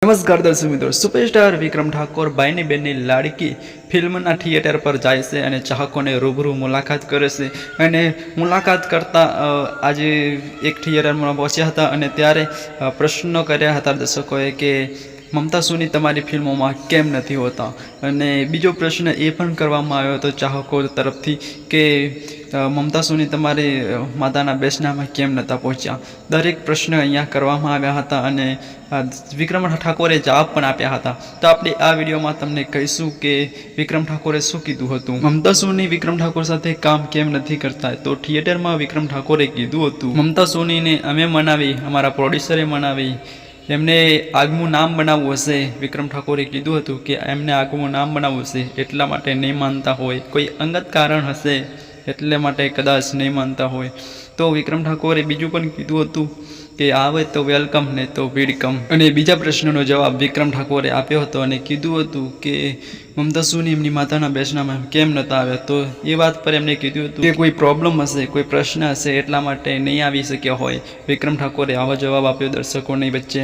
નમસ્કાર દર્શક મિત્રો, સુપરસ્ટાર વિક્રમ ઠાકોર બાઈની બેનની લાડકી ફિલ્મના થિયેટર પર જાય છે અને ચાહકોને રૂબરૂ મુલાકાત કરે છે. અને મુલાકાત કરતાં આજે એક થિયેટરમાં પહોંચ્યા હતા અને ત્યારે પ્રશ્નો કર્યા હતા દર્શકોએ કે મમતા સોની તમારી ફિલ્મોમાં કેમ નથી હોતા. અને બીજો પ્રશ્ન એ પણ કરવામાં આવ્યો હતો ચાહકો તરફથી કે મમતા સોની તમારી માતાના બેસનામાં કેમ નહોતા પહોંચ્યા. દરેક પ્રશ્ન અહીંયા કરવામાં આવ્યા હતા અને વિક્રમ ઠાકોરે જવાબ પણ આપ્યા હતા. તો આપણે આ વિડીયોમાં તમને કહીશું કે વિક્રમ ઠાકોરે શું કીધું હતું. મમતા સોની વિક્રમ ઠાકોર સાથે કામ કેમ નથી કરતા, તો થિયેટરમાં વિક્રમ ઠાકોરે કીધું હતું મમતા સોનીને અમે મનાવી, અમારા પ્રોડ્યુસરે મનાવી, એમને આગવું નામ બનાવવું હશે. વિક્રમ ઠાકોરે કીધું હતું કે એમને આગવું નામ બનાવવું હશે, એટલા માટે નહીં માનતા હોય. કોઈ અંગત કારણ હશે એટલે માટે કદાચ નહીં માનતા હોય. તો વિક્રમ ઠાકોરે બીજું પણ કીધું હતું કે આવે તો વેલકમ, ને તો વેલકમ. અને બીજા પ્રશ્નનો જવાબ વિક્રમ ઠાકોરે આપ્યો હતો અને કીધું હતું કે મમતા સોની એમની માતાના બેસનામાં કેમ નહોતા આવ્યા. તો એ વાત પર એમને કીધું હતું કે કોઈ પ્રોબ્લેમ હશે, કોઈ પ્રશ્ન હશે, એટલા માટે નહીં આવી શક્યા હોય. વિક્રમ ઠાકોરે આવો જવાબ આપ્યો દર્શકોની વચ્ચે.